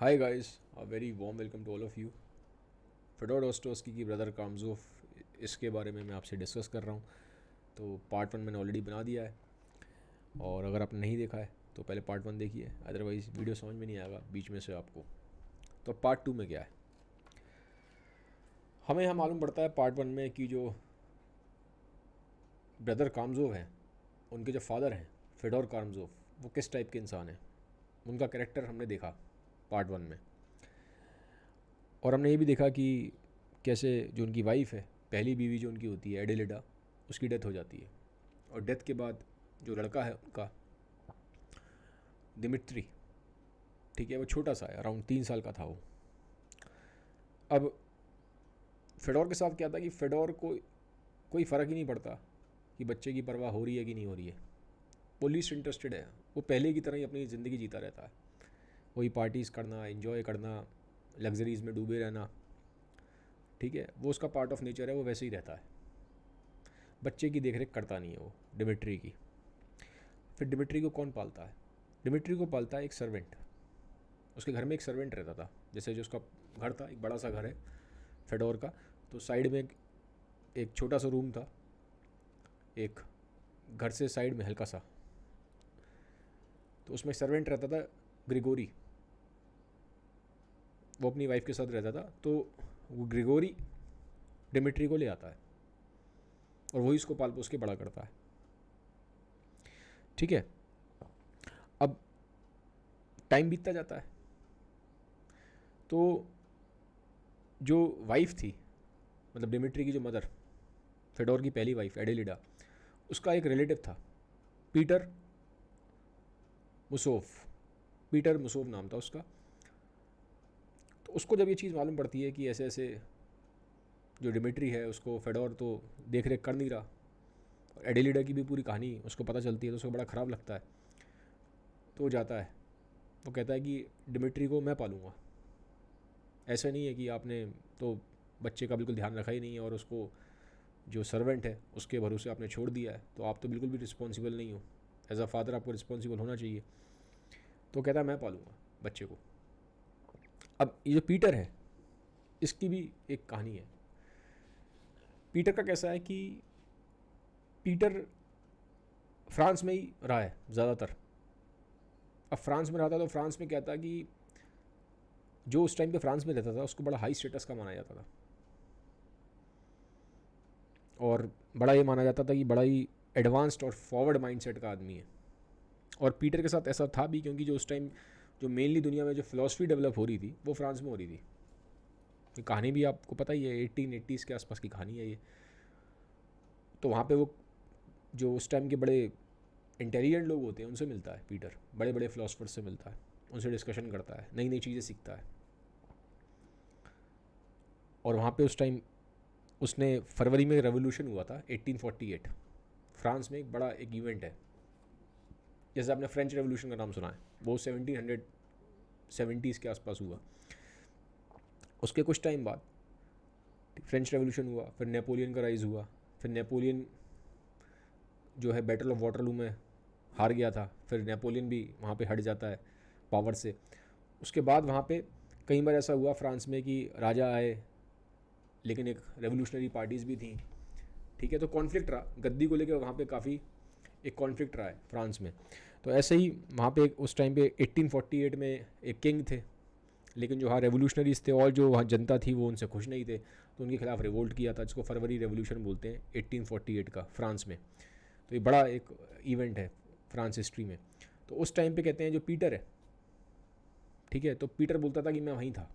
Hi guys, a very warm welcome to all of you. Fyodor Dostoevsky की brother कामज़ोफ, इसके बारे में मैं आपसे डिस्कस कर रहा हूँ। तो पार्ट 1 मैंने ऑलरेडी बना दिया है, और अगर आपने नहीं देखा है तो पहले पार्ट 1 देखिए, अदरवाइज़ वीडियो समझ में नहीं आएगा बीच में से आपको। तो पार्ट 2 में क्या है, हमें यहाँ मालूम पड़ता है पार्ट 1 में कि जो ब्रदर कामज़ोव हैं, उनके जो फादर हैं फेडोर कामज़ोव, वो किस टाइप के इंसान हैं। उनका कैरेक्टर हमने देखा पार्ट 1 में, और हमने ये भी देखा कि कैसे जो उनकी वाइफ है, पहली बीवी जो उनकी होती है एडेलिडा, उसकी डेथ हो जाती है। और डेथ के बाद जो लड़का है उनका दिमित्री, ठीक है, वो छोटा सा है, अराउंड 3 साल का था वो। अब फेडोर के साथ क्या था कि फेडोर को कोई फ़र्क ही नहीं पड़ता कि बच्चे की परवाह हो रही है कि नहीं हो रही है। वो लीस्ट इंटरेस्टेड है, वो पहले की तरह ही अपनी ज़िंदगी जीता रहता है। वही पार्टीज़ करना, एंजॉय करना, लग्जरीज़ में डूबे रहना, ठीक है, वो उसका पार्ट ऑफ नेचर है, वो वैसे ही रहता है। बच्चे की देखरेख करता नहीं है वो डिमिट्री की। फिर डिमिट्री को कौन पालता है? डिमिट्री को पालता है एक सर्वेंट। उसके घर में एक सर्वेंट रहता था, जैसे जो उसका घर था, एक बड़ा सा घर है फेडोर का, तो साइड में एक छोटा सा रूम था, एक घर से साइड में हल्का सा, तो उसमें सर्वेंट रहता था ग्रिगोरी। वो अपनी वाइफ के साथ रहता था। तो वो ग्रिगोरी डिमिट्री को ले आता है और वही उसको पाल पोस के बड़ा करता है, ठीक है। अब टाइम बीतता जाता है, तो जो वाइफ थी, मतलब डिमिट्री की जो मदर, फेडोर की पहली वाइफ एडेलिडा, उसका एक रिलेटिव था पीटर मुसोव। पीटर मुसोव नाम था उसका। तो उसको जब ये चीज़ मालूम पड़ती है कि ऐसे ऐसे जो डिमिट्री है उसको फेडोर तो देख रेख कर नहीं रहा, और एडेलिडा की भी पूरी कहानी उसको पता चलती है, तो उसको बड़ा ख़राब लगता है। तो वो जाता है, वो कहता है कि डिमिट्री को मैं पालूंगा। ऐसा नहीं है कि आपने तो बच्चे का बिल्कुल ध्यान रखा ही नहीं है और उसको जो सर्वेंट है उसके भरोसे आपने छोड़ दिया है, तो आप तो बिल्कुल भी रिस्पॉन्सिबल नहीं हो। एज अ फादर आपको रिस्पॉन्सिबल होना चाहिए। तो कहता है मैं पालूंगा बच्चे को। अब ये जो पीटर है, इसकी भी एक कहानी है। पीटर का कैसा है कि पीटर फ्रांस में ही रहा है ज़्यादातर। अब फ्रांस में रहा था, तो फ्रांस में क्या था कि जो उस टाइम पे फ्रांस में रहता था उसको बड़ा हाई स्टेटस का माना जाता था, और बड़ा ये माना जाता था कि बड़ा ही एडवांस्ड और फॉरवर्ड माइंडसेट का आदमी है। और पीटर के साथ ऐसा था भी, क्योंकि जो उस टाइम जो मेनली दुनिया में जो फिलॉसफी डेवलप हो रही थी वो फ्रांस में हो रही थी। ये कहानी भी आपको पता ही है, 1880s के आसपास की कहानी है ये। तो वहाँ पे वो जो उस टाइम के बड़े इंटेलिजेंट लोग होते हैं उनसे मिलता है पीटर, बड़े बड़े फिलोसफर से मिलता है, उनसे डिस्कशन करता है, नई नई चीज़ें सीखता है। और वहाँ पे उस टाइम उसने फरवरी में रेवोल्यूशन हुआ था 1848, फ्रांस में एक बड़ा एक इवेंट है। जैसे आपने फ्रेंच रेवोल्यूशन का नाम सुना है, वो 1770s के आसपास हुआ। उसके कुछ टाइम बाद फ्रेंच रेवोल्यूशन हुआ, फिर नेपोलियन का राइज़ हुआ। फिर नेपोलियन जो है बैटल ऑफ वाटरलू में हार गया था, फिर नेपोलियन भी वहाँ पे हट जाता है पावर से। उसके बाद वहाँ पे कई बार ऐसा हुआ फ्रांस में कि राजा आए, लेकिन एक रेवोल्यूशनरी पार्टीज़ भी थी, ठीक है। तो कॉन्फ्लिक्ट रहा गद्दी को लेकर, वहाँ पे काफ़ी एक कॉन्फ्लिक्ट रहा है फ्रांस में। तो ऐसे ही वहाँ पे उस टाइम पे 1848 में एक किंग थे, लेकिन जो वहाँ रेवोल्यूशनरीज थे और जो वहाँ जनता थी वो उनसे खुश नहीं थे, तो उनके खिलाफ रिवोल्ट किया था, जिसको फरवरी रेवोल्यूशन बोलते हैं 1848 का फ्रांस में। तो ये बड़ा एक इवेंट है फ्रांस हिस्ट्री में। तो उस टाइम पे कहते हैं जो पीटर है, ठीक है, तो पीटर बोलता था कि मैं वहीं था।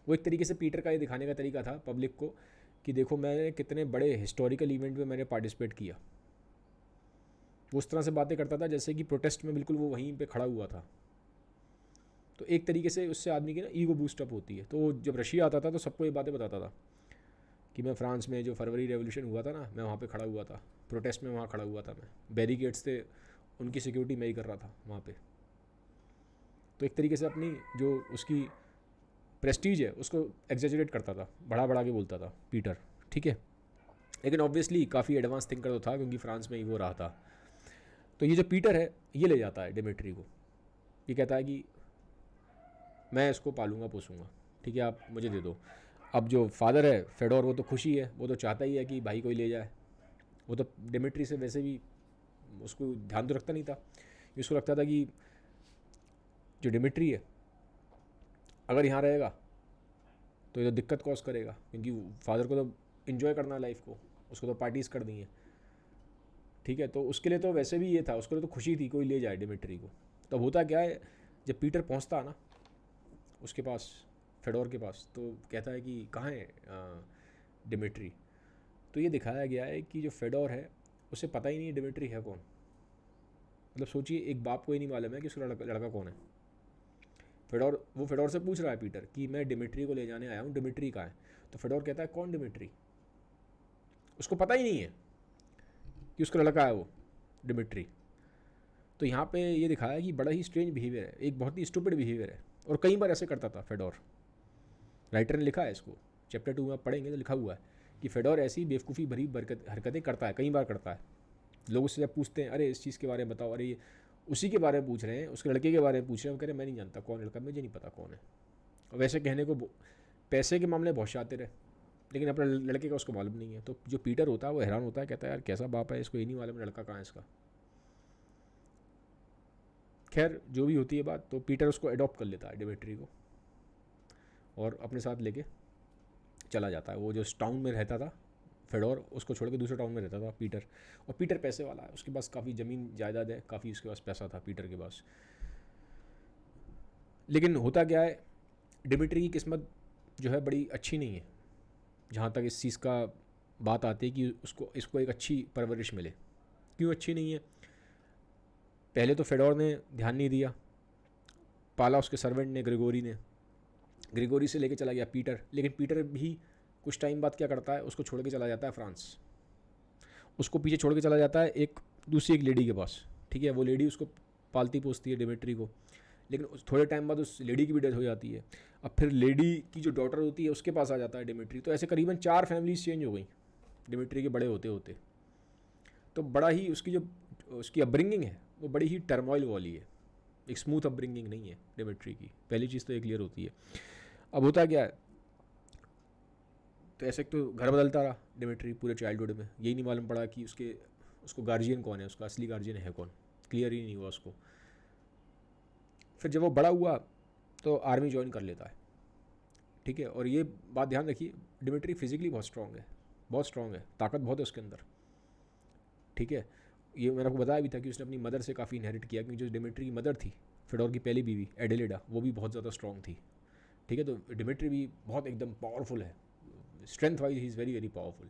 वो एक तरीके से पीटर का ये दिखाने का तरीका था पब्लिक को कि देखो मैंने कितने बड़े हिस्टोरिकल इवेंट में मैंने पार्टिसिपेट किया। वो उस तरह से बातें करता था जैसे कि प्रोटेस्ट में बिल्कुल वो वहीं पे खड़ा हुआ था। तो एक तरीके से उससे आदमी की ना ईगो बूस्टअप होती है। तो जब रशिया आता था तो सबको ये बातें बताता था कि मैं फ्रांस में जो फरवरी रेवोल्यूशन हुआ था ना, मैं वहाँ पे खड़ा हुआ था, प्रोटेस्ट में वहाँ खड़ा हुआ था, मैं बैरिकेड्स थे, उनकी सिक्योरिटी मैं ही कर रहा था वहाँ पे। तो एक तरीके से अपनी जो उसकी प्रेस्टीज है उसको एग्जेजरेट करता था, बढ़ा बढ़ा के बोलता था पीटर, ठीक है। लेकिन ऑब्वियसली काफ़ी एडवांस थिंकर तो था, क्योंकि फ्रांस में ही वो रहा था। तो ये जो पीटर है ये ले जाता है डिमिट्री को। ये कहता है कि मैं इसको पालूंगा पोसूंगा, ठीक है, आप मुझे दे दो। अब जो फादर है फेडोर, वो तो खुशी है, वो तो चाहता ही है कि भाई कोई ले जाए। वो तो डिमिट्री से वैसे भी उसको ध्यान तो रखता नहीं था, उसको लगता था कि जो डिमिट्री है अगर यहाँ रहेगा तो ये तो दिक्कत कॉज करेगा, क्योंकि फादर को तो इन्जॉय करना है लाइफ को, उसको तो पार्टीज़ कर दी हैं, ठीक है। तो उसके लिए तो वैसे भी ये था, उसके लिए तो खुशी थी कोई ले जाए डिमिट्री को। तब होता क्या है, जब पीटर पहुंचता है ना उसके पास, फेडोर के पास, तो कहता है कि कहाँ है डिमिट्री। तो ये दिखाया गया है कि जो फेडोर है उसे पता ही नहीं डिमिट्री है कौन। मतलब सोचिए, एक बाप को ही नहीं मालूम है कि उसका लड़का कौन है। फेडोर से पूछ रहा है पीटर कि मैं डिमिट्री को ले जाने आया हूँ, डिमिट्री कहाँ है। तो फेडोर कहता है कौन डिमिट्री, उसको पता ही नहीं है कि उसका लड़का है वो डिमिट्री। तो यहाँ पे ये दिखाया है कि बड़ा ही स्ट्रेंज बिहेवियर है, एक बहुत ही स्टूपिड बिहेवियर है, और कई बार ऐसे करता था फेडोर। राइटर ने लिखा है इसको, चैप्टर 2 में आप पढ़ेंगे तो लिखा हुआ है कि फेडोर ऐसी बेवकूफ़ी भरी हरकतें करता है, कई बार करता है। लोग उससे जब पूछते हैं अरे इस चीज़ के बारे में बताओ, अरे ये उसी के बारे में पूछ रहे हैं, उसके लड़के के बारे में पूछ रहे हैं, वो कह रहे मैं नहीं जानता कौन लड़का, मुझे नहीं पता कौन है। और वैसे कहने को पैसे के मामले बहुत शातिर है, लेकिन अपने लड़के का उसको मालूम नहीं है। तो जो पीटर होता है वो हैरान होता है, कहता है यार कैसा बाप है, इसको ये नहीं मालूम लड़का कहाँ है इसका। खैर जो भी होती है बात, तो पीटर उसको अडॉप्ट कर लेता है डिमिट्री को, और अपने साथ लेके चला जाता है। वो जो टाउन में रहता था फेडोर, उसको छोड़ के दूसरे टाउन में रहता था पीटर। और पीटर पैसे वाला है, उसके पास काफ़ी ज़मीन जायदाद है, काफ़ी उसके पास पैसा था पीटर के पास। लेकिन होता क्या है, डिमिट्री की किस्मत जो है बड़ी अच्छी नहीं है, जहाँ तक इस चीज़ का बात आती है कि इसको एक अच्छी परवरिश मिले। क्यों अच्छी नहीं है? पहले तो फेडोर ने ध्यान नहीं दिया, पाला उसके सर्वेंट ने, ग्रेगोरी से लेके चला गया पीटर। लेकिन पीटर भी कुछ टाइम बाद क्या करता है, उसको छोड़ के चला जाता है फ्रांस। उसको पीछे छोड़ के चला जाता है एक लेडी के पास, ठीक है। वो लेडी उसको पालती पोसती है डिमिट्री को, लेकिन थोड़े टाइम बाद उस लेडी की भी डेथ हो जाती है। अब फिर लेडी की जो डॉटर होती है उसके पास आ जाता है डिमिट्री। तो ऐसे करीबन 4 फैमिलीज चेंज हो गई डिमिट्री के बड़े होते होते। तो बड़ा ही उसकी अपब्रिंगिंग है वो बड़ी ही टर्मोइल वाली है, एक स्मूथ अपब्रिंगिंग नहीं है डिमिट्री की। पहली चीज़ तो ये क्लियर होती है। अब होता क्या है, तो ऐसे तो घर बदलता रहा डिमिट्री पूरे चाइल्डहुड में, यही नहीं मालूम पड़ा कि उसको गार्जियन कौन है, उसका असली गार्जियन है कौन, क्लियर ही नहीं हुआ उसको। फिर जब वो बड़ा हुआ तो आर्मी ज्वाइन कर लेता है, ठीक है। और ये बात ध्यान रखिए, डिमिट्री फिजिकली बहुत स्ट्रॉन्ग है, ताकत बहुत है उसके अंदर, ठीक है। ये मैंने आपको बताया भी था कि उसने अपनी मदर से काफ़ी इनहेरिट किया, क्योंकि जो डिमिट्री की मदर थी, फेडोर की पहली बीवी एडेलिडा, वो भी बहुत ज़्यादा स्ट्रॉन्ग थी, ठीक है। तो डिमिट्री भी बहुत एकदम पावरफुल है, strength wise he is very very powerful.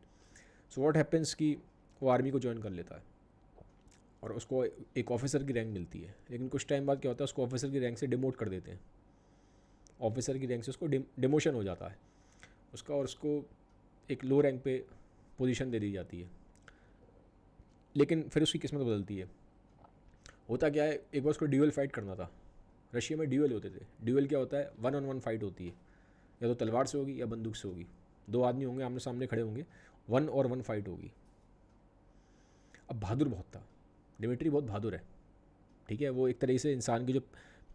So what happens कि वो आर्मी को ज्वाइन कर लेता है और उसको एक ऑफिसर की रैंक मिलती है। लेकिन कुछ टाइम बाद क्या होता है, उसको ऑफिसर की रैंक से डिमोट कर देते हैं, ऑफिसर की रैंक से उसको डिमोशन हो जाता है उसका, और उसको एक लो रैंक पे पोजीशन दे दी जाती है। लेकिन फिर उसकी किस्मत बदलती है। होता क्या है, एक बार उसको ड्यूअल फाइट करना था। रशिया में ड्यूअल होते थे। ड्यूअल क्या होता है, 1-on-1 फाइट होती है, या तो तलवार से होगी या बंदूक से होगी। 2 आदमी होंगे, आमने सामने खड़े होंगे, 1-on-1 फाइट होगी। अब बहादुर बहुत था, डिमिट्री बहुत बहादुर है, ठीक है। वो एक तरीके से इंसान के जो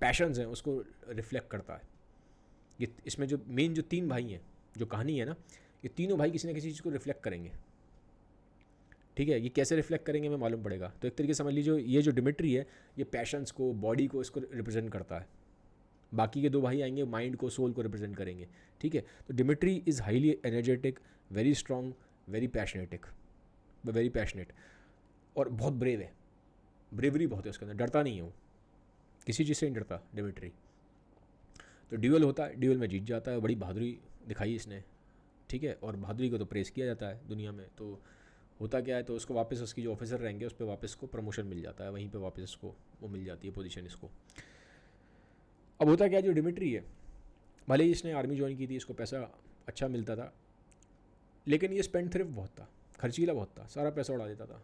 पैशंस हैं उसको रिफ्लेक्ट करता है। ये इसमें जो मेन जो 3 भाई हैं, जो कहानी है ना, ये तीनों भाई किसी न किसी चीज़ को रिफ्लेक्ट करेंगे, ठीक है। ये कैसे रिफ्लेक्ट करेंगे हमें मालूम पड़ेगा। तो एक तरीके से समझ लीजिए, ये जो डिमिट्री है ये पैशंस को, बॉडी को, इसको रिप्रेजेंट करता है। बाकी के 2 भाई आएंगे माइंड को, सोल को रिप्रेजेंट करेंगे, ठीक है। तो Dimitri is highly energetic, very strong, very passionate, और बहुत ब्रेव है, ब्रेवरी बहुत है उसके अंदर, डरता नहीं है वो, किसी चीज़ से नहीं डरता डिमिट्री। तो ड्यूअल होता है, ड्यूअल में जीत जाता है, बड़ी बहादुरी दिखाई इसने, ठीक है। और बहादुरी को तो प्रेस किया जाता है दुनिया में। तो होता क्या है, तो उसको वापस उसकी जो ऑफिसर रहेंगे उस पर वापस को प्रमोशन मिल जाता है, वहीं पे वापस इसको वो मिल जाती है पोजीशन इसको। अब होता क्या है, जो डिमिट्री है, भले ही इसने आर्मी ज्वाइन की थी, इसको पैसा अच्छा मिलता था, लेकिन ये स्पेंड थ्रिफ्ट बहुत था, खर्चीला बहुत था, सारा पैसा उड़ा देता था।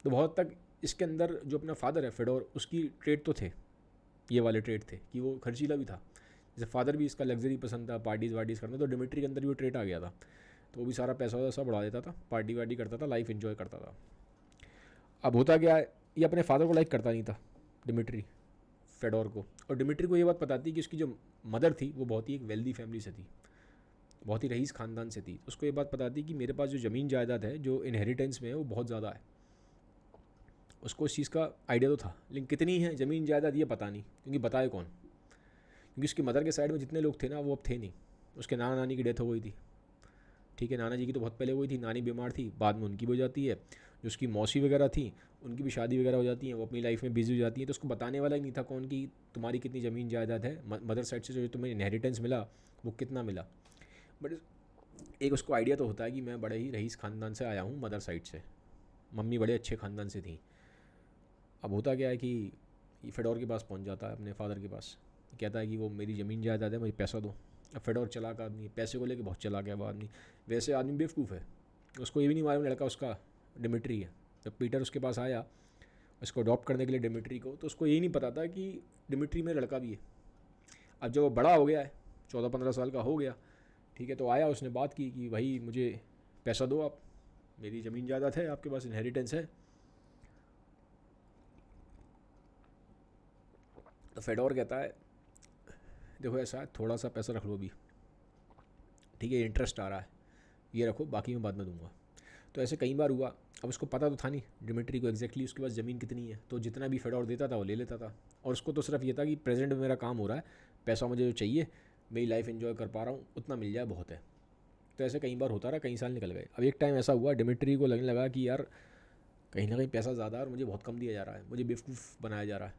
तो बहुत तक इसके अंदर जो अपना फादर है फेडोर, उसकी ट्रेड तो थे, ये वाले ट्रेड थे कि वो खर्चीला भी था। जैसे फादर भी इसका लग्जरी पसंद था, पार्टीज़ वार्टीज़ करना, तो डिमिट्री के अंदर भी वो ट्रेड आ गया था। तो वो भी सारा पैसा वैसा सब उड़ा देता था, पार्टी वार्टी करता था, लाइफ इन्जॉय करता था। अब होता क्या है, ये अपने फादर को लाइक करता नहीं था डिमिट्री। फेडोर को। और डिमिट्री को ये बात पता थी कि उसकी जो मदर थी वो बहुत ही एक वेल्दी फैमिली से थी, बहुत ही रईस ख़ानदान से थी। उसको ये बात पता थी कि मेरे पास जो ज़मीन जायदाद है जो इनहेरिटेंस में है वो बहुत ज़्यादा है। उसको इस चीज़ का आइडिया तो था, लेकिन कितनी है ज़मीन जायदाद ये पता नहीं, क्योंकि बताए कौन। क्योंकि उसकी मदर के साइड में जितने लोग थे ना वो अब थे नहीं। उसके नाना नानी की डेथ हो गई थी, ठीक है, नाना जी की तो बहुत पहले हुई थी, नानी बीमार थी, बाद में उनकी भी हो जाती है। जो उसकी मौसी वगैरह थी उनकी भी शादी वगैरह हो जाती है, वो अपनी लाइफ में बिजी हो जाती है। तो उसको बताने वाला ही नहीं था कौन कि तुम्हारी कितनी ज़मीन जायदाद है, मदर साइड से जो तुम्हें इनहेरिटेंस मिला वो कितना मिला। बट एक उसको आइडिया तो होता है कि मैं बड़े ही रईस ख़ानदान से आया हूँ, मदर साइड से, मम्मी बड़े अच्छे ख़ानदान से थी। अब होता क्या है कि फेडोर के पास पहुँच जाता है, अपने फादर के पास, कहता है कि वो मेरी ज़मीन जायदाद है, मुझे पैसा दो। अब फेडोर चालाक आदमी है, पैसे को लेके बहुत चालाक है वो आदमी। वैसे आदमी बेवकूफ़ है, उसको ये भी नहीं मालूम लड़का उसका डिमिट्री है। जब पीटर उसके पास आया उसको अडॉप्ट करने के लिए डिमिट्री को, तो उसको यही नहीं पता था कि डिमिट्री मेरा लड़का भी है। अब जब वो बड़ा हो गया है, 14-15 साल का हो गया, ठीक है, तो आया, उसने बात की कि भाई मुझे पैसा दो, आप, मेरी ज़मीन जायदाद है, आपके पास इनहेरिटेंस है। तो फेडोर कहता है देखो ऐसा है, थोड़ा सा पैसा रख लो अभी, ठीक है, इंटरेस्ट आ रहा है, ये रखो, बाकी मैं बाद में दूंगा। तो ऐसे कई बार हुआ। अब उसको पता तो था नहीं डिमिट्री को एग्जैक्टली उसके पास ज़मीन कितनी है, तो जितना भी फेडोर देता था वो ले लेता था। और उसको तो सिर्फ ये था कि प्रेजेंट में मेरा काम हो रहा है, पैसा मुझे जो चाहिए, मेरी लाइफ एंजॉय कर पा रहा हूँ, उतना मिल जाए बहुत है। तो ऐसे कई बार होता रहा, कई साल निकल गए। अब एक टाइम ऐसा हुआ डिमिट्री को लगने लगा कि यार कहीं ना कहीं पैसा ज़्यादा है और मुझे बहुत कम दिया जा रहा है, मुझे बेवकूफ़ बनाया जा रहा है।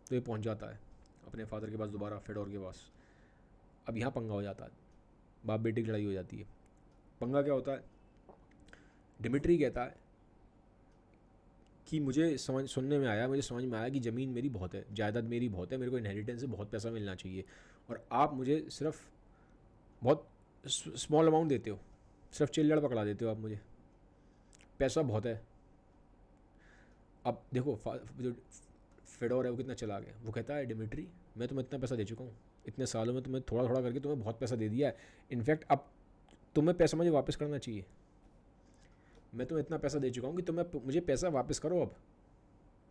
तो ये पहुँच जाता है अपने फादर के पास दोबारा, फेडोर के पास। अब यहाँ पंगा हो जाता है, बाप बेटे की लड़ाई हो जाती है। पंगा क्या होता है, डिमिट्री कहता है कि मुझे सुनने में आया, मुझे समझ में आया कि ज़मीन मेरी बहुत है, जायदाद मेरी बहुत है, मेरे को इनहेरिटेंस से बहुत पैसा मिलना चाहिए, और आप मुझे सिर्फ बहुत स्मॉल अमाउंट देते हो, सिर्फ चिल्लड़ पकड़ा देते हो आप मुझे, पैसा बहुत है। अब देखो जो फेडोर है वो कितना चला गया, वो कहता है डिमिट्री मैं तुम्हें इतना पैसा दे चुका हूँ, इतने सालों में तुम्हें थोड़ा थोड़ा करके तुम्हें बहुत पैसा दे दिया है, इनफैक्ट अब तुम्हें पैसा मुझे वापस करना चाहिए, मैं तुम्हें इतना पैसा दे चुका हूँ कि तुम्हें मुझे पैसा वापस करो। अब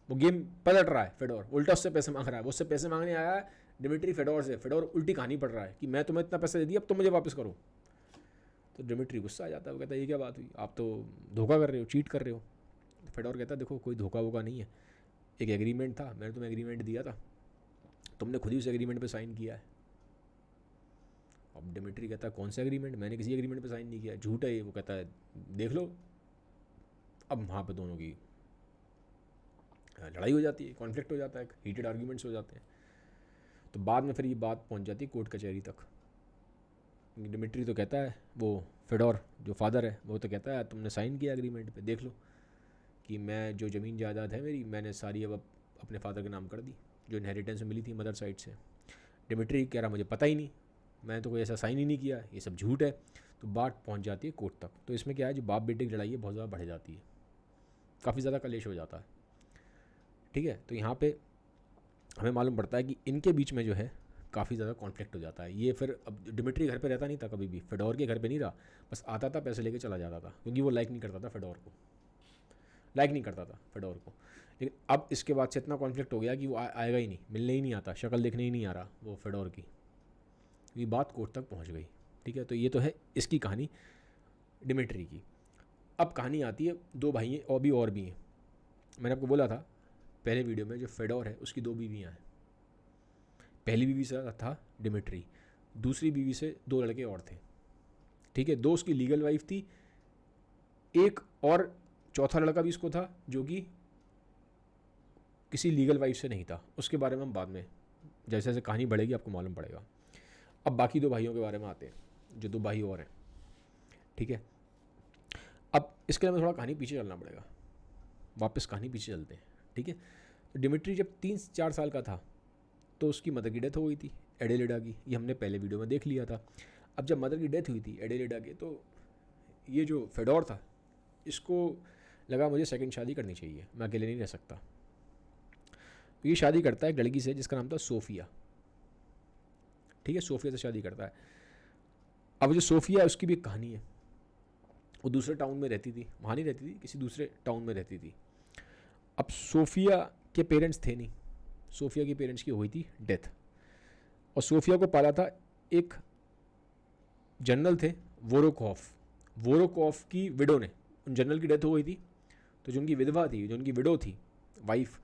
वो गेम पलट रहा है, फेडोर उल्टा उससे पैसे मांग रहा है, वो उससे पैसे मांगने आया है डिमिट्री फेडोर से, फेडोर उल्टी कहानी पड़ रहा है कि मैं तुम्हें इतना पैसा दे दिया, अब तुम मुझे वापस करो। तो डिमिट्री गुस्सा आ जाता है, वो कहता है ये क्या बात हुई, आप तो धोखा कर रहे हो, चीट कर रहे हो। फेडोर कहता है देखो कोई धोखा वोखा नहीं है, एक एग्रीमेंट था, मैंने तुम्हें एग्रीमेंट दिया था, तुमने खुद ही उस एग्रीमेंट पे साइन किया है। अब डिमिट्री कहता है कौन सा एग्रीमेंट, मैंने किसी एग्रीमेंट पे साइन नहीं किया, झूठ है ये। वो कहता है देख लो। अब वहाँ पे दोनों की लड़ाई हो जाती है, कॉन्फ्लिक्ट हो जाता है, हीटेड आर्ग्यूमेंट्स हो जाते हैं। तो बाद में फिर ये बात पहुँच जाती है कोर्ट कचहरी तक। डिमिट्री तो कहता है, वो फेडोर जो फादर है वो तो कहता है तुमने साइन किया एग्रीमेंट पे, देख लो कि मैं जो ज़मीन जायदाद है मेरी, मैंने सारी अब अपने फादर के नाम कर दी, जो इनहेरिटेंस मिली थी मदर साइड से। डिमिट्री कह रहा मुझे पता ही नहीं, मैंने तो कोई ऐसा साइन ही नहीं किया, ये सब झूठ है। तो बात पहुंच जाती है कोर्ट तक। तो इसमें क्या है, जो बाप बेटे की लड़ाई है बहुत ज़्यादा बढ़ जाती है, काफ़ी ज़्यादा कलेश हो जाता है, ठीक है। तो यहाँ पे हमें मालूम पड़ता है कि इनके बीच में जो है काफ़ी ज़्यादा कॉन्फ्लिक्ट हो जाता है। ये फिर अब डिमिट्री घर पे रहता नहीं था कभी भी, फेडोर के घर पे नहीं रहा, बस आता था पैसे लेके चला जाता था, क्योंकि वो लाइक नहीं करता था फेडोर को, लाइक नहीं करता था फेडोर को। लेकिन अब इसके बाद से इतना कॉन्फ्लिक्ट हो गया कि वो आएगा ही नहीं, मिलने ही नहीं आता, शक्ल देखने ही नहीं आ रहा वो फेडोर की। ये बात कोर्ट तक पहुंच गई, ठीक है। तो ये तो है इसकी कहानी डिमिट्री की। अब कहानी आती है दो भाई हैं और भी हैं। मैंने आपको बोला था पहले वीडियो में, जो फेडोर है उसकी दो बीवियाँ हैं। पहली बीवी से था डिमिट्री, दूसरी बीवी से दो लड़के और थे, ठीक है। दो उसकी लीगल वाइफ थी, एक और चौथा लड़का भी इसको था जो कि किसी लीगल वाइफ से नहीं था। उसके बारे में हम बाद में जैसे जैसे कहानी बढ़ेगी आपको मालूम पड़ेगा। अब बाकी दो भाइयों के बारे में आते हैं, जो दो भाई और हैं, ठीक है। अब इसके लिए हमें थोड़ा कहानी पीछे चलना पड़ेगा, वापस कहानी पीछे चलते हैं, ठीक है। तो डिमिट्री जब 3-4 साल का था तो उसकी मदर की डेथ हो गई थी, एडेलेडा की, ये हमने पहले वीडियो में देख लिया था। अब जब मदर की डेथ हुई थी एडेलेडा के, तो ये जो फेडोर था इसको लगा मुझे सेकंड शादी करनी चाहिए, मैं अकेले नहीं रह सकता। तो ये शादी करता है एक लड़की से जिसका नाम था सोफिया, ठीक है, सोफिया से शादी करता है। अब जो सोफिया है उसकी भी एक कहानी है। वो दूसरे टाउन में रहती थी, वहाँ नहीं रहती थी, किसी दूसरे टाउन में रहती थी। अब सोफिया के पेरेंट्स थे नहीं, सोफिया के पेरेंट्स की हुई थी डेथ, और सोफिया को पाला था एक जनरल थे वोरोकॉफ। वोरोकॉफ की विडो ने, उन जनरल की डेथ हो गई थी, तो जो उनकी विधवा थी, जो उनकी विडो थी, वाइफ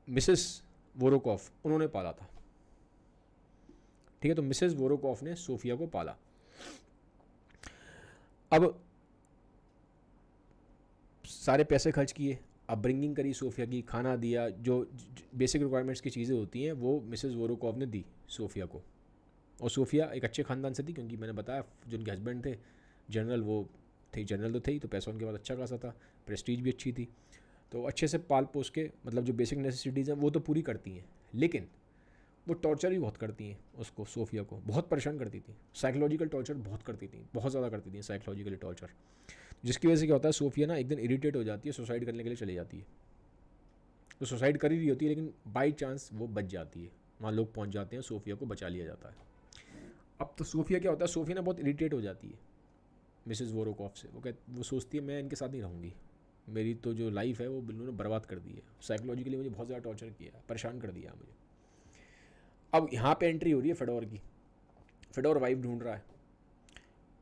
मिसेस वोरोकॉफ, उन्होंने पाला था। ठीक है, तो मिसेस वोरोकॉफ ने सोफिया को पाला। अब सारे पैसे खर्च किए, अपब्रिंगिंग करी सोफिया की, खाना दिया, जो बेसिक रिक्वायरमेंट्स की चीज़ें होती हैं वो मिसेस वोरोकॉफ ने दी सोफिया को। और सोफिया एक अच्छे ख़ानदान से थी, क्योंकि मैंने बताया जो उनके हस्बैंड थे जनरल, वो थे जनरल तो थे ही, तो पैसा उनके पास अच्छा खासा था, प्रेस्टीज भी अच्छी थी, तो अच्छे से पाल पोस के, मतलब जो बेसिक नेसेसिटीज़ हैं वो तो पूरी करती हैं, लेकिन वो टॉर्चर भी बहुत करती हैं उसको, सोफिया को बहुत परेशान करती थी, साइकोलॉजिकल टॉर्चर बहुत करती थी, बहुत ज़्यादा करती थी साइकोलॉजिकल टॉर्चर, जिसकी वजह से क्या होता है, सोफिया ना एक दिन इरिटेट हो जाती है, सुसाइड करने के लिए चली जाती है। तो सुसाइड कर ही रही होती है, लेकिन बाई चांस वो बच जाती है, वहाँ लोग पहुँच जाते हैं, सोफिया को बचा लिया जाता है। अब तो सोफिया क्या होता है, सोफिया ना बहुत इरिटेट हो जाती है मिसेस वोरोकॉफ से, वो सोचती है मैं इनके साथ नहीं रहूँगी, मेरी तो जो लाइफ है वो बिल्कुल बर्बाद कर दी है, साइकोलॉजिकली मुझे बहुत ज़्यादा टॉर्चर किया, परेशान कर दिया मुझे। अब यहाँ पे एंट्री हो रही है फेडोर की। फेडोर वाइफ ढूंढ रहा है,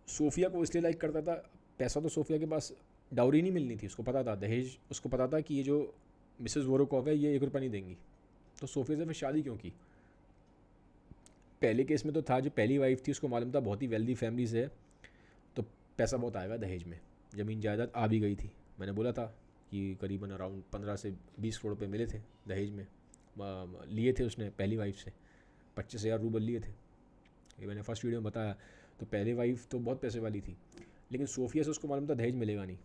सोफिया को इसलिए लाइक करता था, पैसा तो सोफिया के पास डाउरी नहीं मिलनी थी, उसको पता था दहेज, उसको पता था कि ये जो मिसेस वोरोकॉफ है ये 1 रुपया नहीं देंगी, तो सोफिया से फिर शादी क्यों की। पहले केस में तो था, जो पहली वाइफ थी उसको मालूम था बहुत ही वेल्दी फैमिली से है, तो पैसा बहुत आएगा दहेज में, ज़मीन जायदाद आ भी गई थी, मैंने बोला था कि करीबन अराउंड 15 से 20 करोड़ रुपये मिले थे दहेज में, लिए थे उसने पहली वाइफ से, 25,000 रूबल लिए थे, ये मैंने फर्स्ट वीडियो में बताया। तो पहले वाइफ तो बहुत पैसे वाली थी, लेकिन सोफिया से उसको मालूम था दहेज मिलेगा नहीं,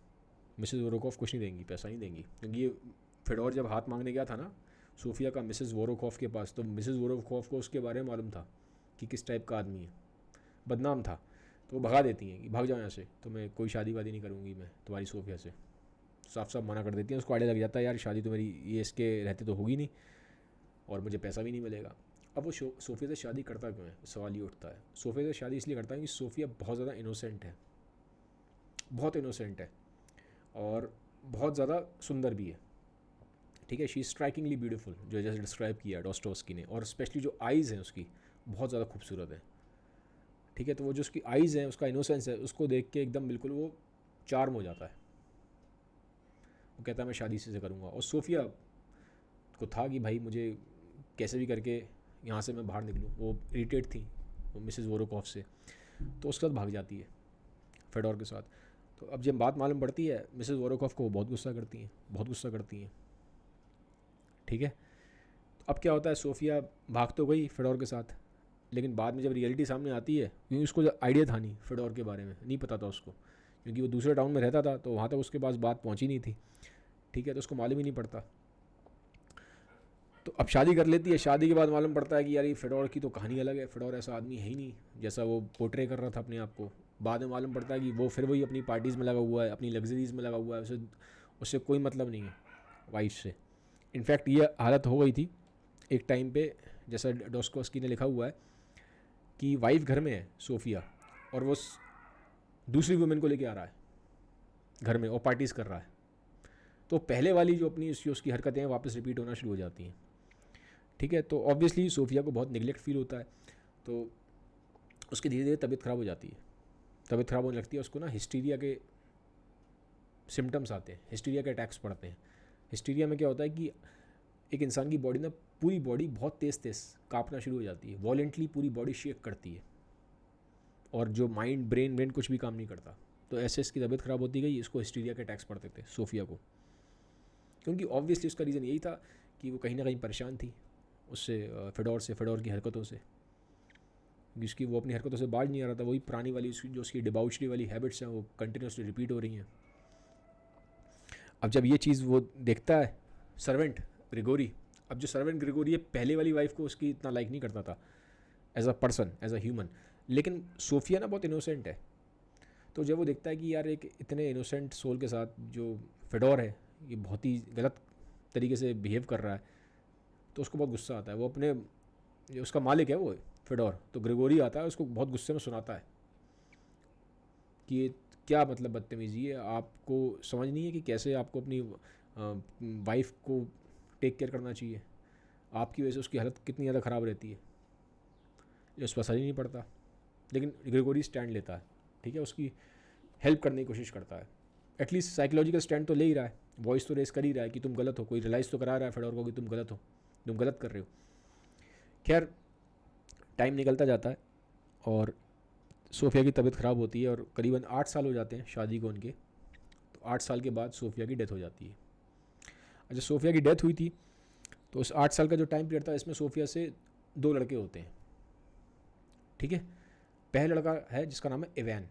मिसेस वोरोकॉफ कुछ नहीं देंगी, पैसा नहीं देंगी, क्योंकि ये फेडोर जब हाथ मांगने गया था ना सोफिया का मिसेस वोरोकॉफ के पास, तो मिसेस वोरोकॉफ को उसके बारे में मालूम था कि किस टाइप का आदमी है, बदनाम था, तो वो भगा देती हैं कि भाग जाओ यहाँ से, तो मैं कोई शादी वादी नहीं करूँगी मैं तुम्हारी सोफिया से, साफ साफ मना कर देती हैं। उसको आइडिया लग जाता है यार शादी तो मेरी ये इसके रहते तो होगी नहीं, और मुझे पैसा भी नहीं मिलेगा। अब वो सोफिया से शादी करता क्यों है, सवाल ये उठता है। सोफिया से शादी इसलिए करता है कि सोफिया बहुत ज़्यादा इनोसेंट है, बहुत इनोसेंट है, और बहुत ज़्यादा सुंदर भी है। ठीक है, शी इज़ स्ट्राइकिंगली ब्यूटीफुल, जो जैसे डिस्क्राइब किया डॉस्टोव्स्की ने, और स्पेशली जो आइज़ हैं उसकी बहुत ज़्यादा खूबसूरत है। ठीक है, तो वो जो उसकी आइज़ हैं, उसका इनोसेंस है, उसको देख के एकदम बिल्कुल वो चार्म हो जाता है, वो कहता है मैं शादी से करूँगा। और सोफिया को था कि भाई मुझे कैसे भी करके यहाँ से मैं बाहर निकलूँ, वो इरिटेट थी वो मिसेस वोरोकॉफ से, तो उसके साथ भाग जाती है फेडोर के साथ। तो अब जब बात मालूम पड़ती है मिसेस वोरोकॉफ को, बहुत गुस्सा करती हैं, बहुत गुस्सा करती हैं। ठीक है, तो अब क्या होता है, सोफिया भाग तो गई फेडोर के साथ, लेकिन बाद में जब रियलिटी सामने आती है, क्योंकि उसको आइडिया था नहीं फेडोर के बारे में, नहीं पता था उसको, क्योंकि वो दूसरे टाउन में रहता था, तो वहाँ तक उसके पास बात पहुँची नहीं थी। ठीक है, तो उसको मालूम ही नहीं पड़ता। तो अब शादी कर लेती है, शादी के बाद मालूम पड़ता है कि यार ये फेडोर की तो कहानी अलग है, फेडोर ऐसा आदमी है ही नहीं जैसा वो पोर्ट्रे कर रहा था अपने आप को। बाद में मालूम पड़ता है कि वो फिर वही अपनी पार्टीज़ में लगा हुआ है, अपनी लग्जरीज़ में लगा हुआ है, उसे उससे कोई मतलब नहीं है वाइफ से। इनफैक्ट ये हालत हो गई थी एक टाइम पे, जैसा डॉस्टोव्स्की ने लिखा हुआ है कि वाइफ घर में है सोफिया, और वो दूसरी वुमेन को लेके आ रहा है घर में और पार्टीज़ कर रहा है, तो पहले वाली जो अपनी उसकी हरकतें हैं वापस रिपीट होना शुरू हो जाती हैं। ठीक है, तो ऑब्वियसली सोफिया को बहुत निगलेक्ट फील होता है, तो उसकी धीरे धीरे तबीयत ख़राब हो जाती है, तबीयत ख़राब होने लगती है, उसको ना हिस्टीरिया के सिम्टम्स आते हैं, हिस्टीरिया के अटैक्स पड़ते हैं। हिस्टीरिया में क्या होता है कि एक इंसान की बॉडी ना, पूरी बॉडी बहुत तेज़ तेज़ काँपना शुरू हो जाती है, वॉलेंटली पूरी बॉडी शेक करती है, और जो माइंड ब्रेन कुछ भी काम नहीं करता। तो ऐसे इसकी तबीयत ख़राब होती गई, इसको हिस्टीरिया के अटैक्स पड़ते थे सोफिया को, क्योंकि ऑब्वियसली उसका रीज़न यही था कि वो कहीं ना कहीं परेशान थी उससे, फेडोर की हरकतों से, जिसकी वो अपनी हरकतों से बाज नहीं आ रहा था, वही पुरानी वाली जो उसकी डिबाउचरी वाली हैबिट्स हैं वो कंटिन्यूसली रिपीट हो रही हैं। अब जब ये चीज़ वो देखता है सर्वेंट ग्रिगोरी, अब जो सर्वेंट ग्रिगोरी है पहले वाली वाइफ को उसकी इतना लाइक नहीं करता था as a person, as a human, लेकिन सोफिया ना बहुत इनोसेंट है, तो जब वो देखता है कि यार एक इतने इनोसेंट सोल के साथ जो फेडोर है ये बहुत ही गलत तरीके से बिहेव कर रहा है, तो उसको बहुत गुस्सा आता है। वो अपने, जो उसका मालिक है वो फेडोर, तो ग्रेगोरी आता है, उसको बहुत गुस्से में सुनाता है कि ये क्या मतलब बदतमीज़ी है, आपको समझ नहीं है कि कैसे आपको अपनी वाइफ को टेक केयर करना चाहिए, आपकी वजह से उसकी हालत कितनी ज़्यादा ख़राब रहती है, ये उस पर असर ही नहीं पड़ता। लेकिन ग्रेगोरी स्टैंड लेता है, ठीक है, उसकी हेल्प करने की कोशिश करता है, एटलीस्ट साइकोलॉजिकल स्टैंड तो ले ही रहा है, वॉइस तो रेस कर ही रहा है कि तुम गलत हो, कोई रियलाइज़ तो करा रहा है फेडोर को कि तुम गलत हो, तुम गलत कर रहे हो। खैर टाइम निकलता जाता है और सोफिया की तबीयत ख़राब होती है और करीबन 8 साल हो जाते हैं शादी को उनके। तो 8 साल के बाद सोफिया की डेथ हो जाती है। अच्छा, सोफिया की डेथ हुई थी तो उस 8 साल का जो टाइम पीरियड था इसमें सोफिया से 2 लड़के होते हैं, ठीक है। पहला लड़का है जिसका नाम है इवैन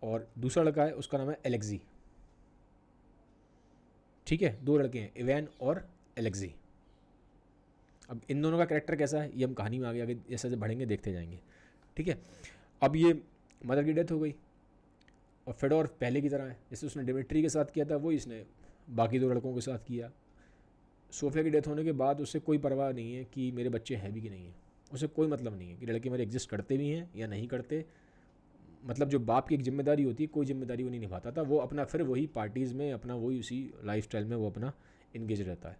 और दूसरा लड़का है उसका नाम है एलेक्जी, ठीक है। 2 लड़के हैं, इवैन और एलेक्जी। अब इन दोनों का कैरेक्टर कैसा है ये हम कहानी में आगे आगे जैसे जैसे बढ़ेंगे देखते जाएंगे, ठीक है। अब ये मदर की डेथ हो गई और फेडोर पहले की तरह है, जैसे उसने डिमिट्री के साथ किया था वही इसने बाकी 2 लड़कों के साथ किया। सोफिया की डेथ होने के बाद उससे कोई परवाह नहीं है कि मेरे बच्चे हैं भी कि नहीं है, उसे कोई मतलब नहीं है कि लड़के मेरे एग्जिस्ट करते भी हैं या नहीं करते। मतलब जो बाप की एक जिम्मेदारी होती है कोई जिम्मेदारी वो नहीं निभाता था, वो अपना फिर वही पार्टीज़ में अपना वही उसी लाइफस्टाइल में वो अपना इंगेज रहता है।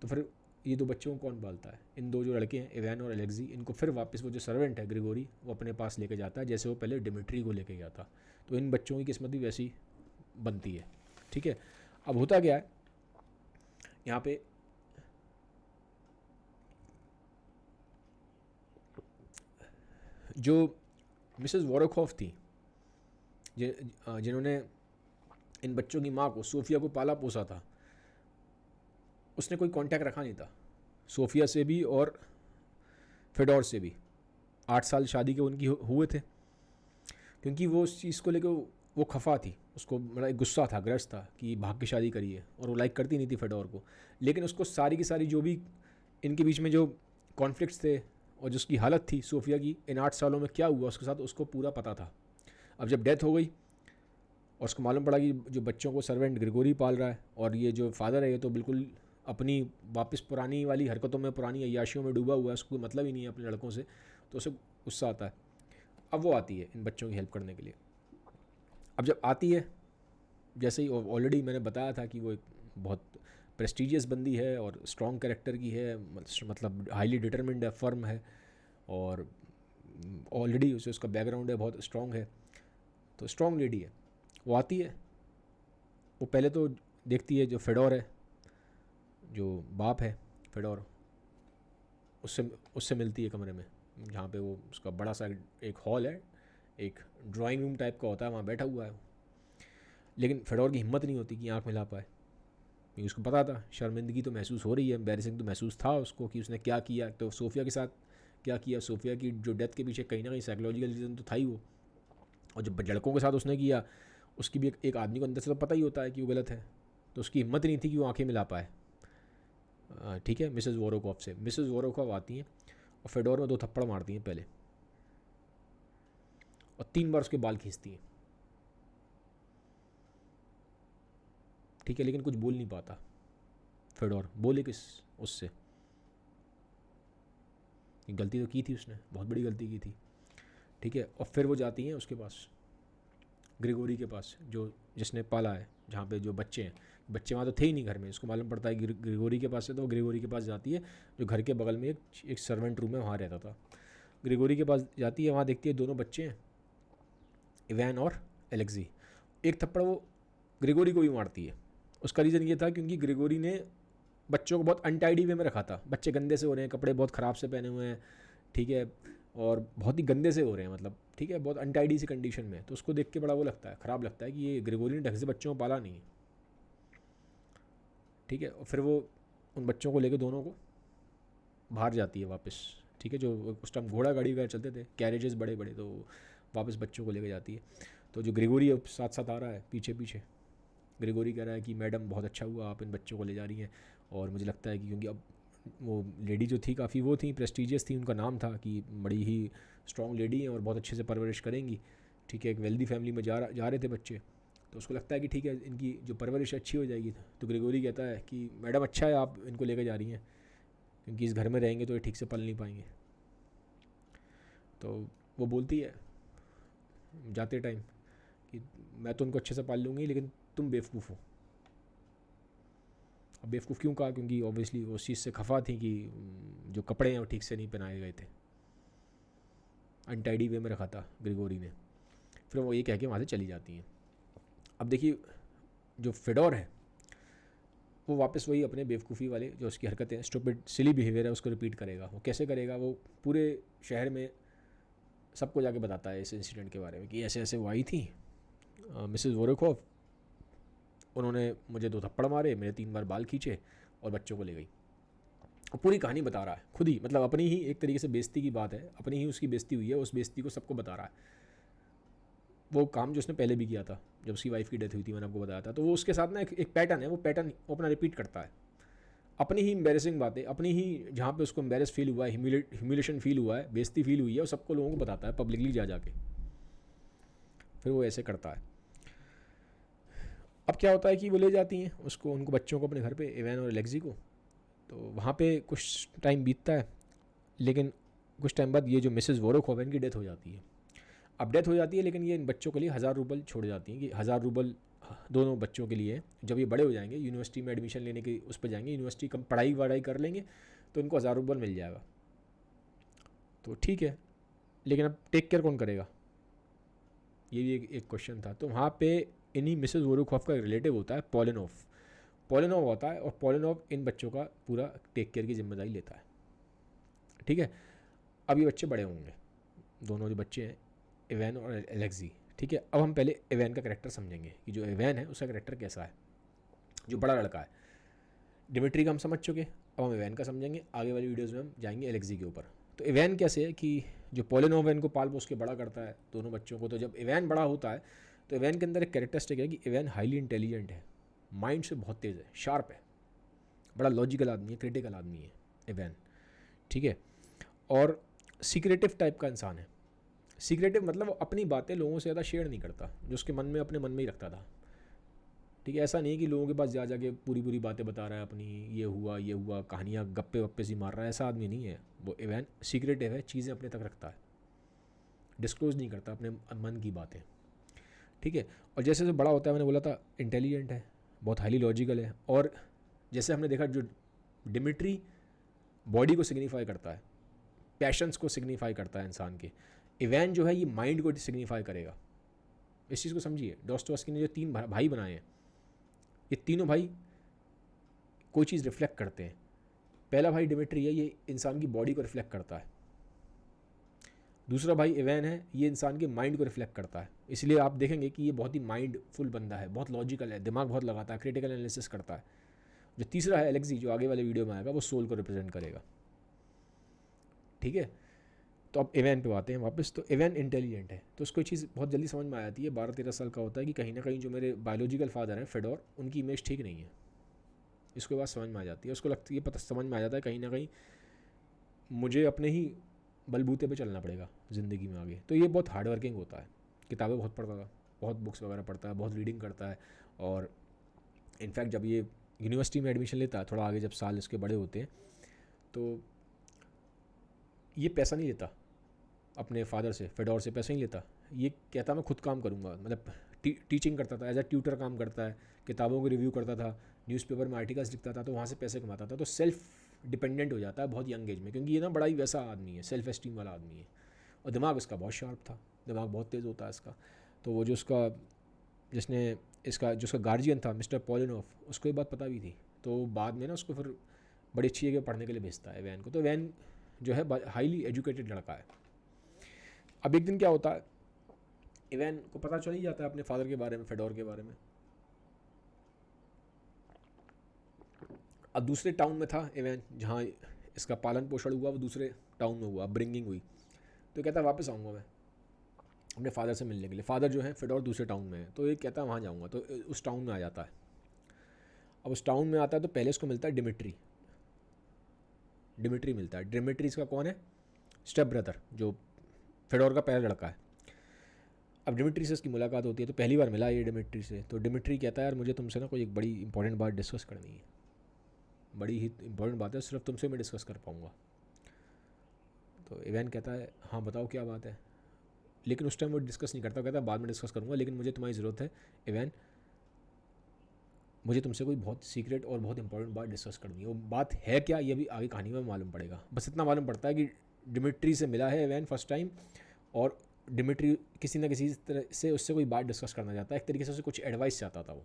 तो फिर ये 2 बच्चों को कौन पालता है? इन 2 जो लड़के हैं इवैन और एलेक्जी, इनको फिर वापस वो जो सर्वेंट है ग्रिगोरी वो अपने पास लेके जाता है जैसे वो पहले डिमिट्री को लेके गया था। तो इन बच्चों की किस्मत भी वैसी बनती है, ठीक है। अब होता क्या है यहाँ पे, जो मिसेस वॉरोखॉफ थी जिन्होंने इन बच्चों की माँ को सोफिया को पाला पोसा था, उसने कोई कांटेक्ट रखा नहीं था सोफिया से भी और फेडोर से भी। 8 साल शादी के उनकी हुए थे, क्योंकि वो उस चीज़ को लेकर वो खफा थी, उसको बड़ा एक गुस्सा था, ग्रस्त था कि भाग के शादी करी है और वो लाइक करती नहीं थी फेडोर को। लेकिन उसको सारी की सारी जो भी इनके बीच में जो कॉन्फ्लिक्ट्स थे और जो उसकी हालत थी सोफिया की इन 8 सालों में क्या हुआ उसके साथ, उसको पूरा पता था। अब जब डेथ हो गई और उसको मालूम पड़ा कि जो बच्चों को सर्वेंट ग्रिगोरी पाल रहा है और ये जो फादर है ये तो बिल्कुल अपनी वापस पुरानी वाली हरकतों में, पुरानी अय्याशियों में डूबा हुआ है, उसको मतलब ही नहीं है अपने लड़कों से, तो उसे गुस्सा आता है। अब वो आती है इन बच्चों की हेल्प करने के लिए। अब जब आती है, जैसे ही ऑलरेडी मैंने बताया था कि वो एक बहुत प्रेस्टिजियस बंदी है और स्ट्रॉन्ग कैरेक्टर की है, मतलब हाईली डिटर्मिंड है, फर्म है और ऑलरेडी उसे उसका बैकग्राउंड है बहुत स्ट्रॉन्ग है, तो स्ट्रॉन्ग लेडी है। वो आती है, वो पहले तो देखती है जो फेडोर है, जो बाप है फेडोर, उससे उससे मिलती है कमरे में जहाँ पे वो उसका बड़ा सा एक हॉल है, एक ड्राइंग रूम टाइप का होता है, वहाँ बैठा हुआ है। लेकिन फेडोर की हिम्मत नहीं होती कि आँख मिला पाए, क्योंकि उसको पता था शर्मिंदगी तो महसूस हो रही है, एम्बेरसिंग तो महसूस था उसको कि उसने क्या किया, तो सोफिया के साथ क्या किया। सोफिया की जो डेथ के पीछे कहीं ना कहीं साइकोलॉजिकल रीज़न तो था ही वो, और जब लड़कों के साथ उसने किया उसकी भी एक आदमी को अंदर से तो पता ही होता है कि वो गलत है, तो उसकी हिम्मत नहीं थी कि वो आंखें मिला पाए, ठीक है, मिसेज़ वोरोकॉफ से। मिसेज़ वोरोकॉफ आती हैं और फेडोर में 2 थप्पड़ मारती हैं पहले और 3 बार उसके बाल खींचती हैं, ठीक है। लेकिन कुछ बोल नहीं पाता फेडोर, बोले किस उससे, गलती तो की थी उसने, बहुत बड़ी गलती की थी, ठीक है। और फिर वो जाती हैं उसके पास, ग्रिगोरी के पास, जो जिसने पाला है, जहाँ पे जो बच्चे हैं, बच्चे वहाँ तो थे ही नहीं घर में, उसको मालूम पड़ता है ग्रिगोरी के पास है, तो वो ग्रिगोरी के पास जाती है जो घर के बगल में एक सर्वेंट रूम है वहाँ रहता था। ग्रिगोरी के पास जाती है, वहाँ देखती है 2 बच्चे हैं, इवैन और एलेक्जी। एक थप्पड़ वो ग्रिगोरी को भी मारती है। उसका रीज़न ये था क्योंकि ग्रिगोरी ने बच्चों को बहुत अनटाइडी वे में रखा था, बच्चे गंदे से हो रहे हैं, कपड़े बहुत ख़राब से पहने हुए हैं, ठीक है, और बहुत ही गंदे से हो रहे हैं, मतलब ठीक है, बहुत अनटाइडी सी कंडीशन में। तो उसको देख के बड़ा वो लगता है, ख़राब लगता है कि ये ग्रिगोरी ने ढंग से बच्चों को पाला नहीं है, ठीक है। और फिर वो उन बच्चों को लेके दोनों को बाहर जाती है वापस, ठीक है। जो उस टाइम घोड़ा गाड़ी वगैरह चलते थे, कैरेजेस बड़े बड़े, तो वापस बच्चों को लेके जाती है। तो जो ग्रिगोरी अब साथ साथ आ रहा है पीछे पीछे, ग्रिगोरी कह रहा है कि मैडम बहुत अच्छा हुआ आप इन बच्चों को ले जा रही हैं, और मुझे लगता है कि क्योंकि अब वो लेडी जो थी काफ़ी वो थी, प्रेस्टीजियस थी, उनका नाम था कि बड़ी ही स्ट्रॉन्ग लेडी हैं और बहुत अच्छे से परवरिश करेंगी, ठीक है। एक वेल्दी फैमिली में जा रहे थे बच्चे, तो उसको लगता है कि ठीक है इनकी जो परवरिश अच्छी हो जाएगी। तो ग्रिगोरी कहता है कि मैडम अच्छा है आप इनको लेकर जा रही हैं, क्योंकि इस घर में रहेंगे तो ये ठीक से पल नहीं पाएंगे। तो वो बोलती है जाते टाइम कि मैं तो उनको अच्छे से पाल लूँगी लेकिन तुम बेवकूफ़ हो। अब बेवकूफ़ क्यों कहा, क्योंकि ऑब्वियसली वो उस चीज़ से खफा थी कि जो कपड़े हैं वो ठीक से नहीं पहनाए गए थे, अनटाइडी वे में रखा था ग्रिगोरी ने। फिर वो ये कह के वहाँ से चली जाती हैं। अब देखिए जो फेडोर है वो वापस वही अपने बेवकूफ़ी वाले जो उसकी हरकतें, स्टूपिड सिली बिहेवियर है, उसको रिपीट करेगा। वो कैसे करेगा, वो पूरे शहर में सबको जाके बताता है इस इंसिडेंट के बारे में कि ऐसे ऐसे वो आई थी मिसेस वोरेखोफ, उन्होंने मुझे 2 थप्पड़ मारे, मेरे 3 बार बाल खींचे और बच्चों को ले गई। और पूरी कहानी बता रहा है खुद ही, मतलब अपनी ही एक तरीके से बेइज्जती की बात है, अपनी ही उसकी बेइज्जती हुई है, उस बेइज्जती को सबको बता रहा है। वो काम जो उसने पहले भी किया था जब उसकी वाइफ की डेथ हुई थी, मैंने आपको बताया था। तो वो उसके साथ ना एक पैटर्न है, वो पैटर्न वो अपना रिपीट करता है, अपनी ही एम्बेरसिंग बातें, अपनी ही जहाँ पे उसको एम्बेरस फील हुआ है, ह्यूमिलेशन फील हुआ है, बेइज्जती फील हुई है, वो सबको लोगों को बताता है पब्लिकली जा जाके। फिर वो ऐसे करता है। अब क्या होता है कि वो ले जाती हैं उसको, उनको बच्चों को अपने घर पे, एवेन और एलेक्सी को। तो वहाँ पे कुछ टाइम बीतता है, लेकिन कुछ टाइम बाद ये जो मिसेस वोरोखोव इनकी डेथ हो जाती है। अब डेथ हो जाती है, लेकिन ये इन बच्चों के लिए 1000 रूबल छोड़ जाती हैं कि 1000 रूबल दोनों बच्चों के लिए, जब ये बड़े हो जाएंगे यूनिवर्सिटी में एडमिशन लेने के उस पर जाएंगे, यूनिवर्सिटी कम पढ़ाई वढ़ाई कर लेंगे तो इनको 1000 रूबल मिल जाएगा। तो ठीक है, लेकिन अब टेक केयर कौन करेगा, ये भी एक क्वेश्चन था। तो वहाँ पे इन्हीं मिसेस वोरोखोफ का रिलेटिव होता है पॉलिनोव होता है, और पॉलिनोव इन बच्चों का पूरा टेक केयर की जिम्मेदारी लेता है। ठीक है, अब ये बच्चे बड़े होंगे, दोनों जो बच्चे हैं एवेन और एलेक्सी। ठीक है, अब हम पहले एवेन का करेक्टर समझेंगे कि जो एवेन है उसका करेक्टर कैसा है, जो बड़ा लड़का है। डिमिट्री का हम समझ चुके, अब हम एवेन का समझेंगे। आगे वाली वीडियोज़ में हम जाएंगे एलेक्सी के ऊपर। तो एवेन कैसे है कि जो पॉलिनोव इनको पाल पोस के बड़ा करता है दोनों बच्चों को। तो जब एवेन बड़ा होता है तो एवेन के अंदर एक कैरेक्टरिस्टिक है कि एवेन हाईली इंटेलिजेंट है, माइंड से बहुत तेज़ है, शार्प है, बड़ा लॉजिकल आदमी है, क्रिटिकल आदमी है एवेन। ठीक है, और सीक्रेटिव टाइप का इंसान है। सीक्रेटिव मतलब वो अपनी बातें लोगों से ज़्यादा शेयर नहीं करता, जो उसके मन में अपने मन में ही रखता था। ठीक है, ऐसा नहीं है कि लोगों के पास जा जाके पूरी पूरी बातें बता रहा है अपनी, ये हुआ कहानियाँ गप्पे वप्पे सी मार रहा है, ऐसा आदमी नहीं है वो। एवेन सीक्रेटिव है, चीज़ें अपने तक रखता है, डिस्क्लोज नहीं करता अपने मन की बातें। ठीक है, और जैसे जैसे बड़ा होता है, मैंने बोला था इंटेलिजेंट है, बहुत हाईली लॉजिकल है। और जैसे हमने देखा जो डिमिट्री बॉडी को सिग्निफाई करता है, पैशंस को सिग्निफाई करता है इंसान के, इवेन जो है ये माइंड को सिग्निफाई करेगा। इस चीज़ को समझिए, डॉस्टोवस्की ने जो 3 भाई बनाए हैं, ये तीनों भाई कोई चीज़ रिफ्लेक्ट करते हैं। पहला भाई डिमिट्री है, ये इंसान की बॉडी को रिफ्लेक्ट करता है। दूसरा भाई इवेन है, ये इंसान के माइंड को रिफ्लेक्ट करता है। इसलिए आप देखेंगे कि ये बहुत ही माइंडफुल बंदा है, बहुत लॉजिकल है, दिमाग बहुत लगाता है, क्रिटिकल एनालिसिस करता है। जो तीसरा है एलेक्सी, जो आगे वाले वीडियो में आएगा, वो सोल को रिप्रेजेंट करेगा। ठीक है, तो अब इवेन पे आते हैं वापस। तो इवेन इंटेलिजेंट है, तो उसको चीज़ बहुत जल्दी समझ में आ जाती है। 12-13 साल का होता है कि कहीं ना कहीं जो मेरे बायोलॉजिकल फादर हैं फेडोर, उनकी इमेज ठीक नहीं है। इसको बात समझ में आ जाती है, उसको लगती है, पता समझ में आ जाता है कहीं ना कहीं मुझे अपने ही बलबूते पे चलना पड़ेगा ज़िंदगी में आगे। तो ये बहुत हार्ड वर्किंग होता है, किताबें बहुत पढ़ता था, बहुत बुक्स वगैरह पढ़ता है, बहुत रीडिंग करता है। और इनफैक्ट जब ये यूनिवर्सिटी में एडमिशन लेता है, थोड़ा आगे जब साल इसके बड़े होते हैं, तो ये पैसा नहीं लेता अपने फादर से, फेडोर से पैसा नहीं लेता। ये कहता मैं खुद काम करूँगा, मतलब टीचिंग करता था, एज अ ट्यूटर काम करता है, किताबों को रिव्यू करता था, न्यूज़पेपर में आर्टिकल्स लिखता था, तो वहाँ से पैसे कमाता था। तो सेल्फ डिपेंडेंट हो जाता है बहुत यंग एज में, क्योंकि ये ना बड़ा ही वैसा आदमी है, सेल्फ एस्टीम वाला आदमी है। और दिमाग उसका बहुत शार्प था, दिमाग बहुत तेज़ होता है इसका। तो वो जो उसका जिसने इसका जो उसका गार्जियन था मिस्टर पॉलिनोफ, उसको ये बात पता भी थी। तो बाद में ना उसको फिर बड़ी अच्छी जगह पढ़ने के लिए भेजता है वैन को। तो वैन जो है हाईली एजुकेटेड लड़का है। अब एक दिन क्या होता है, इवेन को पता चल ही जाता है अपने फादर के बारे में, फेडोर के बारे में। अब दूसरे टाउन में था इवेन, जहाँ इसका पालन पोषण हुआ वो दूसरे टाउन में हुआ, ब्रिंगिंग हुई। तो कहता है वापस आऊँगा मैं अपने फादर से मिलने के लिए। फादर जो है फेडोर दूसरे टाउन में है, तो ये कहता है वहाँ जाऊँगा। तो उस टाउन में आ जाता है। अब उस टाउन में आता है तो पहले इसको मिलता है डिमिट्री मिलता है। डिमिट्री इसका कौन है, स्टेप ब्रदर, जो फेडोर का पहला लड़का है। अब डिमिट्री से इसकी मुलाकात होती है, तो पहली बार मिला ये डिमिट्री से। तो डिमिट्री कहता है यार मुझे तुमसे ना कोई एक बड़ी इंपॉर्टेंट बात डिस्कस करनी है, बड़ी ही इंपॉर्टेंट बात है, सिर्फ तुमसे मैं डिस्कस कर पाऊँगा। तो इवेन कहता है हाँ बताओ क्या बात है। लेकिन उस टाइम वो डिस्कस नहीं करता, कहता है बाद में डिस्कस करूँगा, लेकिन मुझे तुम्हारी ज़रूरत है इवेन, मुझे तुमसे कोई बहुत सीक्रेट और बहुत इंपॉर्टेंट बात डिस्कस करनी है। वो बात है क्या, ये भी आगे कहानी में मालूम पड़ेगा। बस इतना मालूम पड़ता है कि डिमिट्री से मिला है इवैन फर्स्ट टाइम, और डिमिट्री किसी ना किसी तरह से उससे कोई बात डिस्कस करना चाहता है, एक तरीके से उसे कुछ एडवाइस चाहता था। वो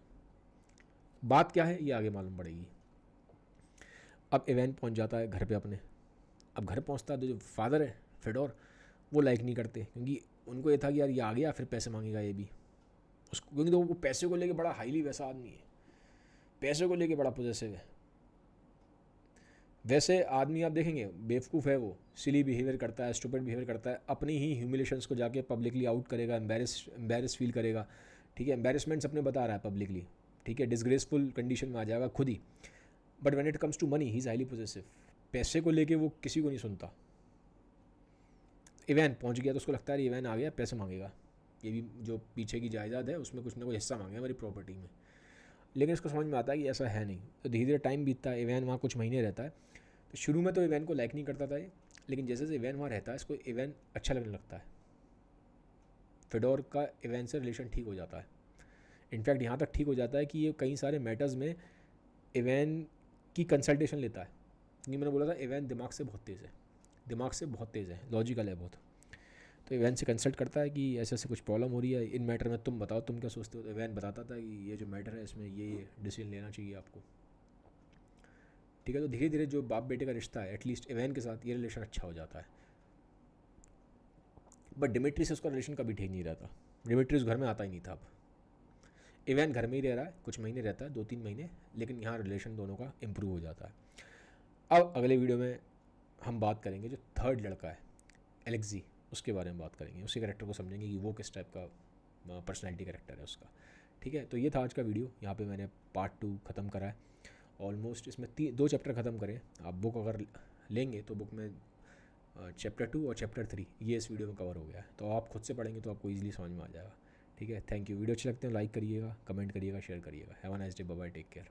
बात क्या है ये आगे मालूम पड़ेगी। अब इवैन पहुंच जाता है घर पे अपने। अब घर पहुंचता है तो जो फादर है फेडोर, वो लाइक नहीं करते, क्योंकि उनको ये था कि यार ये आ गया फिर पैसे मांगेगा ये भी उसको, क्योंकि तो वो पैसे को लेके बड़ा हाईली वैसा आदमी है, पैसे को लेके बड़ा पॉजेसिव है। वैसे आदमी आप देखेंगे बेवकूफ़ है, वो सिली बिहेवियर करता है, स्टूपिड बिहेवियर करता है, अपनी ही ह्यूमिलेशंस को जाके पब्लिकली आउट करेगा, एम्बेरस फील करेगा, ठीक है, एम्बेरसमेंट्स अपने बता रहा है पब्लिकली, ठीक है, डिसग्रेसफुल कंडीशन में आ जाएगा खुद ही। But when it comes to money he is highly possessive. पैसे को लेके वो किसी को नहीं सुनता। इवैन पहुंच गया तो उसको लगता है इवैन आ गया पैसे मांगेगा, ये भी जो पीछे की जायदाद है उसमें कुछ ना कुछ हिस्सा मांगेगा मेरी प्रॉपर्टी में। लेकिन इसको समझ में आता है कि ऐसा है नहीं। तो धीरे धीरे टाइम बीतता है, इवैन वहाँ कुछ महीने रहता है। तो शुरू में तो इवैन को लाइक नहीं करता था ये, लेकिन जैसे जैसे इवैन वहाँ रहता है इसको इवैन अच्छा लगने लगता है। फेडोर का इवैन से रिलेशन ठीक हो जाता है। इनफैक्ट यहाँ तक ठीक हो जाता है कि ये कई सारे मैटर्स में इवैन की कंसल्टेशन लेता है, क्योंकि मैंने बोला था इवैन दिमाग से बहुत तेज़ है, दिमाग से बहुत तेज़ है, लॉजिकल है बहुत। तो इवैन से कंसल्ट करता है कि ऐसे ऐसे कुछ प्रॉब्लम हो रही है इन मैटर में, तुम बताओ तुम क्या सोचते हो। तो इवैन बताता था कि ये जो मैटर है इसमें ये डिसीजन लेना चाहिए आपको, ठीक है। तो धीरे धीरे जो बाप बेटे का रिश्ता है एटलीस्ट इवैन के साथ, ये रिलेशन अच्छा हो जाता है। बट डिमिट्री से उसका रिलेशन कभी ठीक नहीं रहता। डिमिट्री उस घर में आता ही नहीं था। अब इवैन घर में ही रह रहा है, कुछ महीने रहता है, 2-3 महीने, लेकिन यहाँ रिलेशन दोनों का इम्प्रूव हो जाता है। अब अगले वीडियो में हम बात करेंगे जो थर्ड लड़का है एलेक्सी, उसके बारे में बात करेंगे, उसके कैरेक्टर को समझेंगे कि वो किस टाइप का पर्सनैलिटी कैरेक्टर है उसका, ठीक है। तो ये था आज का वीडियो, यहाँ पे मैंने पार्ट 2 ख़त्म करा है ऑलमोस्ट। इसमें 2 चैप्टर ख़त्म करें। आप बुक अगर लेंगे तो बुक में चैप्टर 2 और चैप्टर 3 ये इस वीडियो में कवर हो गया है। तो आप खुद से पढ़ेंगे तो आपको ईजिली समझ में आ जाएगा, ठीक है। Thank you. वीडियो अच्छी लगते हैं लाइक करिएगा, कमेंट करिएगा, शेयर करिएगा। Have a nice day, bye bye, take care.